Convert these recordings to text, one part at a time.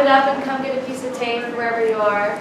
Get up and come get a piece of tape wherever you are.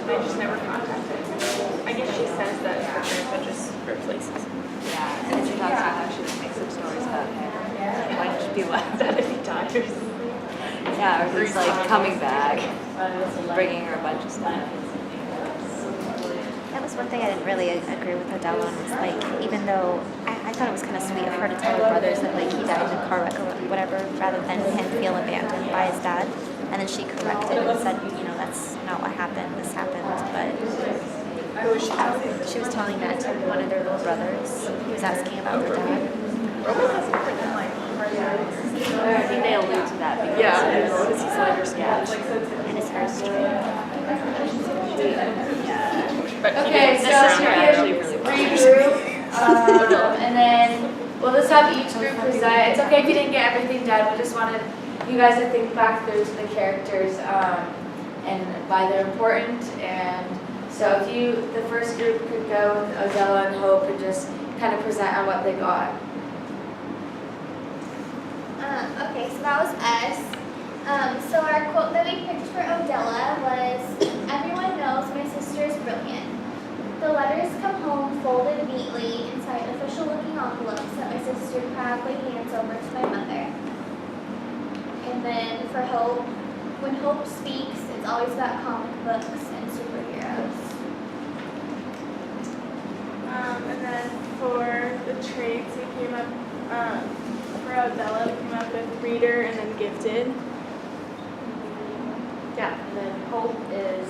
They just never contacted. I guess she says that her grandpa just replaces him. Yeah, and then she talks about how she would make some stories about him. Why did she be left out if he dies? Yeah, or he's like coming back, bringing her a bunch of stuff. That was one thing I didn't really agree with Adele on. Was like, even though I thought it was kind of sweet of her to tell her brothers that like he died in a car wreck or whatever, rather than him feel abandoned by his dad. And then she corrected and said, you know, that's not what happened. This happened, but she was telling that to one of their little brothers. He was asking about her dad. I think they allude to that because it's his later sketch. And his hair is straight. But Okay, so actually you really can regroup, and then we'll just have each group present. It's okay if you didn't get everything done. We just wanted you guys to think back through to the characters and why they're important. And so if the first group could go with Odella and Hope and just kind of present on what they got. Okay, so that was us. So our quote that we picked for Odella was, "Everyone knows my sister is brilliant. The letters come home folded neatly inside official-looking envelopes that my sister proudly hands over to my mother." And then for Hope, when Hope speaks, it's always about comic books and superheroes. And then for the traits, we came up, for Odella, we came up with reader and then gifted. Yeah, and then Hope is,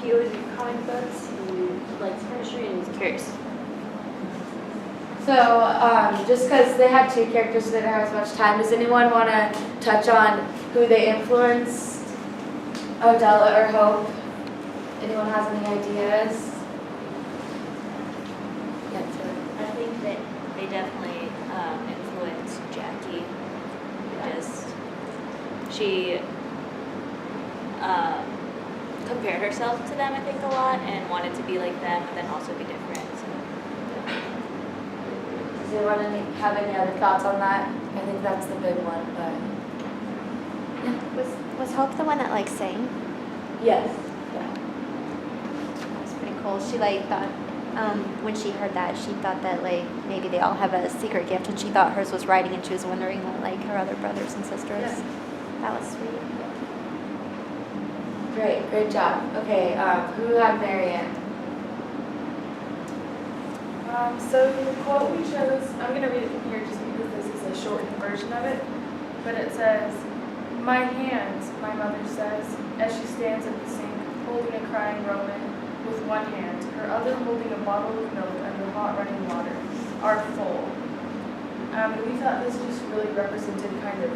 he always reads comic books, he likes chemistry, and he's curious. So just because they had two characters that didn't have as much time, does anyone want to touch on who they influenced, Odella or Hope? Anyone has any ideas? I think that they definitely influenced Jackie. Just she compared herself to them, I think, a lot, and wanted to be like them, but then also be different. So, Does anyone have any other thoughts on that? I think that's the big one, but Was Hope the one that like sang? yes. That was pretty cool. She like thought when she heard that, she thought that like maybe they all have a secret gift, and she thought hers was writing, and she was wondering what like her other brothers and sisters. Yeah. That was sweet. Great job. Okay, who had Marianne? So the quote we chose, I'm going to read it from here just because this is a shortened version of it, but it says, "My hands," my mother says, as she stands at the sink, holding a crying Roman with one hand, her other holding a bottle of milk under hot running water, "are full." We thought this just really represented kind of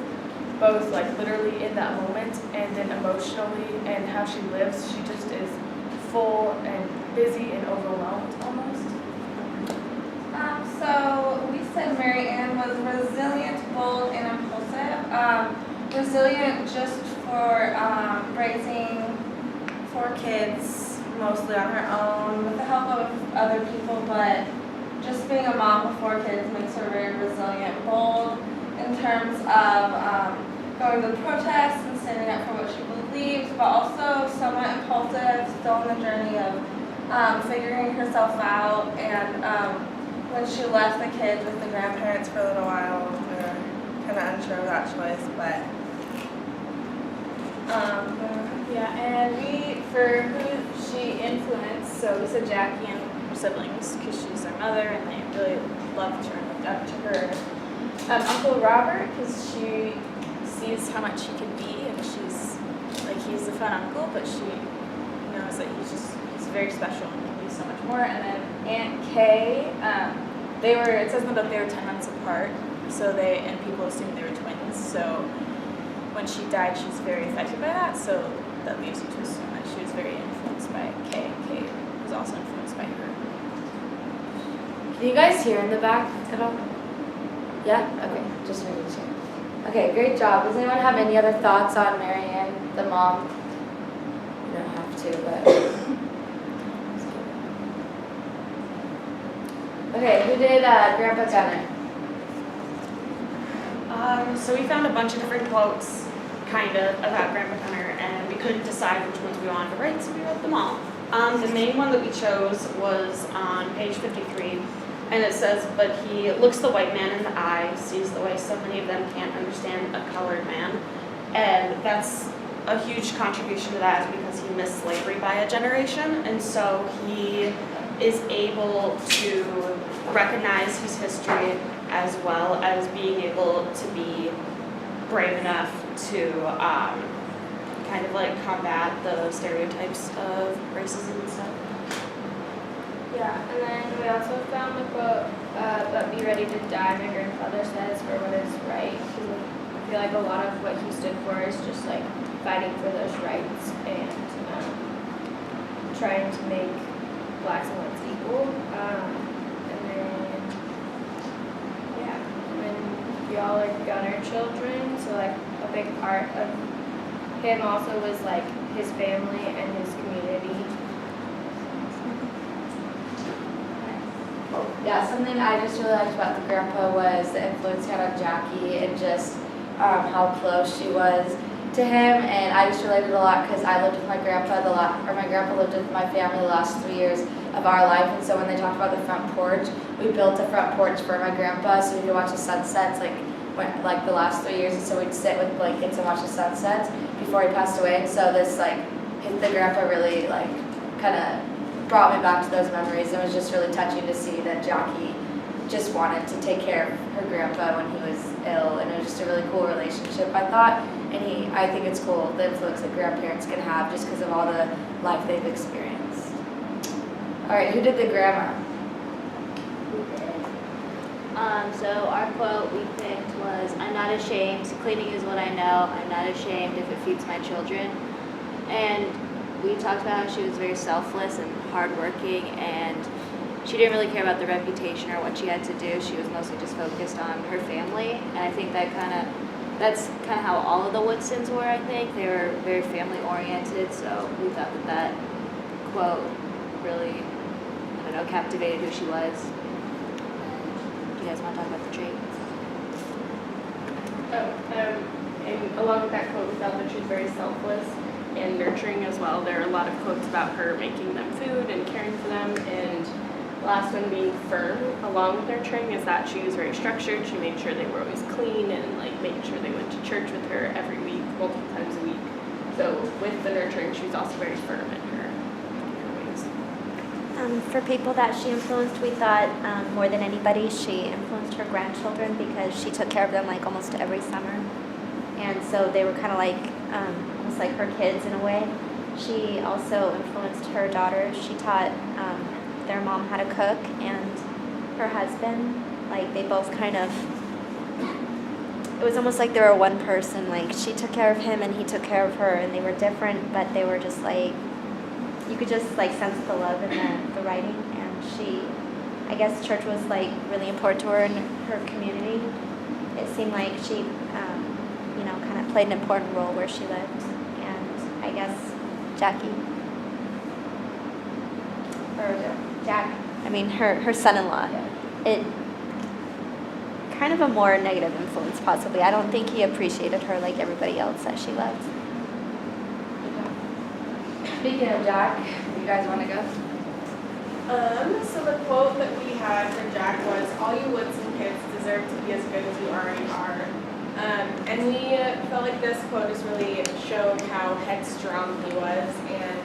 both like literally in that moment and then emotionally and how she lives. She just is full and busy and overwhelmed almost. So we said Mary Ann was resilient, bold, and impulsive. Resilient just for raising 4 kids, mostly on her own, with the help of other people, but just being a mom of 4 kids makes her very resilient. Bold in terms of going to protests and standing up for what she believes, but also somewhat impulsive, still on the journey of figuring herself out. And when she left the kids with the grandparents for a little while, we were kind of unsure of that choice, but Yeah, and for who she influenced, so we said Jackie and her siblings because she's their mother and they really loved her and looked up to her. Uncle Robert, because she sees how much he can be, and she's like, he's the fun uncle, but she knows that he's very special and can be so much more. And then Aunt Kay, it says in the book they were 10 months apart, so and people assumed they were twins. kids. So when she died, she was very affected by that. So that leaves you to assume that she was very influenced by Kay. Kay was also influenced by her. Can you guys hear in the back at all? Yeah? Okay, just making sure. Okay, great job. Does anyone have any other thoughts on Marianne, the mom? You don't have to, but. Okay, who did Grandpa Gunner? So we found a bunch of different quotes, kind of, about Grandpa Gunner, and we couldn't decide which ones we wanted to write, so we wrote them all. The main one that we chose was on page 53, and it says, "But he looks the white man in the eye, sees the way so many of them can't understand a colored man." And that's a huge contribution to that is because he missed slavery by a generation, and so he is able to recognize his history as well as being able to be brave enough to kind of like combat the stereotypes of racism and stuff. Yeah, and then we also found the quote, "But be ready to die," my grandfather says, "for what is right." I feel like a lot of what he stood for is just like fighting for those rights and trying to make blacks and whites equal. And then, yeah, and y'all are Gunner children, so like a big part of him also was like his family and his community. Yeah, something I just really liked about the grandpa was the influence he had on Jackie and just how close she was to him. And I just related a lot because I lived with my grandpa my grandpa lived with my family the last 3 years of our life. And so when they talked about the front porch, we built a front porch for my grandpa so we could watch the sunsets like the last 3 years. And so we'd sit with blankets and watch the sunsets before he passed away. And so this the grandpa really kind of brought me back to those memories. It was just really touching to see that Jackie just wanted to take care of her grandpa when he was ill, and it was just a really cool relationship, I thought. And I think it's cool the influence that grandparents can have just because of all the life they've experienced. All right, who did the grandma? So our quote we picked was, "I'm not ashamed. Cleaning is what I know. I'm not ashamed if it feeds my children." And we talked about how she was very selfless and hardworking, and she didn't really care about the reputation or what she had to do. She was mostly just focused on her family, and I think that's kind of how all of the Woodsons were. I think they were very family oriented, so we thought that quote really, captivated who she was. And do you guys want to talk about the trait? And along with that quote, we felt that she was very selfless and nurturing as well. There are a lot of quotes about her making them food and caring for them. And the last one being firm, along with nurturing, is that she was very structured. She made sure they were always clean and making sure they went to church with her every week, multiple times a week. So with the nurturing, she was also very firm in her ways. For people that she influenced, we thought more than anybody, she influenced her grandchildren because she took care of them almost every summer. And so they were kind of almost like her kids in a way. She also influenced her daughters. She taught their mom how to cook, and her husband, they both it was almost like they were one person. She took care of him and he took care of her, and they were different, but they were just you could just sense the love in the writing. And I guess church was really important to her in her community. It seemed like she kind of played an important role where she lived. And I guess Jackie, or Jack, her son-in-law, it kind of a more negative influence possibly. I don't think he appreciated her like everybody else that she loved. Speaking of Jack, you guys want to go? So the quote that we had for Jack was, "All you Woodson kids deserve to be as good as you already are." And we felt like this quote just really showed how headstrong he was and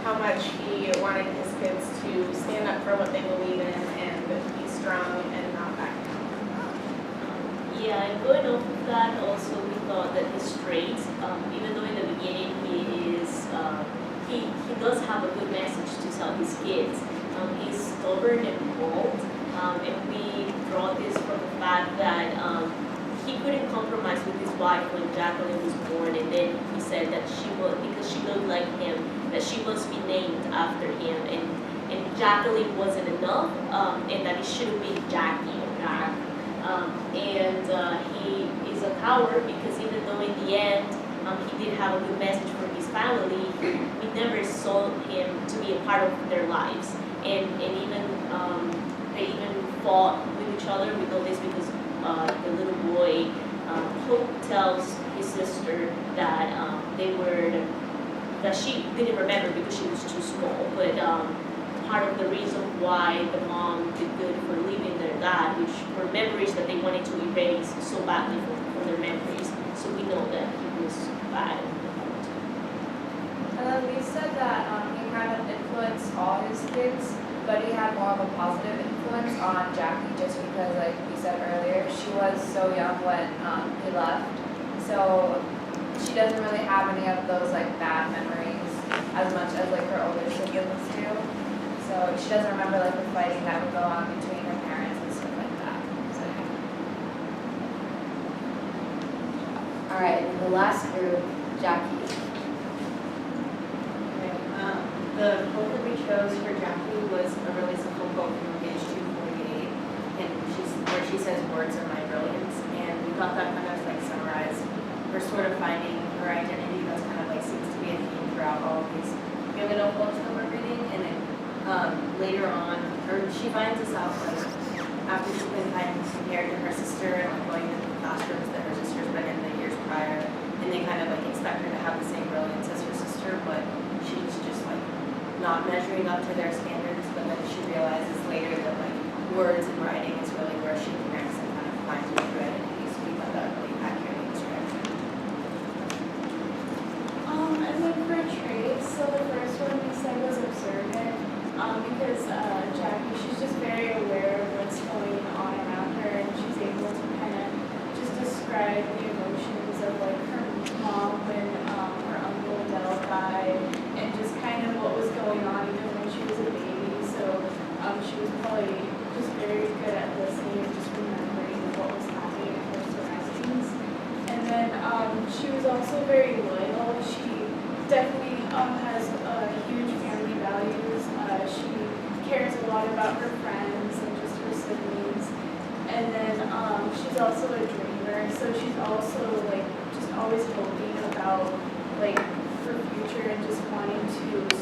how much he wanted his kids to stand up for what they believe in and be strong and not back down. Yeah, and going off of that, also we thought that his traits, even though in the beginning he does have a good message to tell his kids. He's stubborn and bold, and we draw this from the fact that he couldn't compromise with his wife when Jacqueline was born, and then he said that because she looked like him, that she must be named after him, and Jacqueline wasn't enough, and that it should have been Jackie or Jack. He is a coward because even though in the end he did have a good message for his family, we never saw him to be a part of their lives, and even they even fought with each other. We know this because the little boy Hope tells his sister that that she didn't remember because she was too small, but part of the reason why the mom did good for leaving their dad, which were memories that they wanted to erase so badly from their memories. So we know that he was bad. And then Lee said that he kind of influenced all his kids, but he had more of a positive influence on Jackie just because, like we said earlier, she was so young when he left. So she doesn't really have any of those like bad memories as much as like her older siblings do. So she doesn't remember like the fighting that would go on between her parents and stuff like that. So. All right, and the last group, Jackie. The quote that we chose for Jackie was a really simple quote from page 248, and where she says, "Words are my brilliance," and we thought that kind of like summarized her sort of finding her identity. That's kind of like seems to be a theme throughout all of these young adult books that we're reading, and then later on, or she finds this out like after she's been kind of compared to her sister and like going into the classrooms that her sister's been in the years prior, and they kind of like expect her to have the same brilliance as her sister, but she's just like not measuring up to their standards. But then she realizes later that like words and writing is really where she connects and kind of finds her true identity. So we thought that really accurately described her. And then for traits, so the first one we said was observant, because Jackie, she's just very aware of what's going on around her, and she's able to kind of just describe the emotions of like her mom when her uncle Dell died, and just kind of what was going on even when she was a baby. So she was probably just very good at listening and just remembering what was happening in her surroundings. And then she was also very loyal. She definitely has huge family values. She cares a lot about her friends and just her siblings. And then she's also a dreamer, so she's also like just always hoping about like her future and just wanting to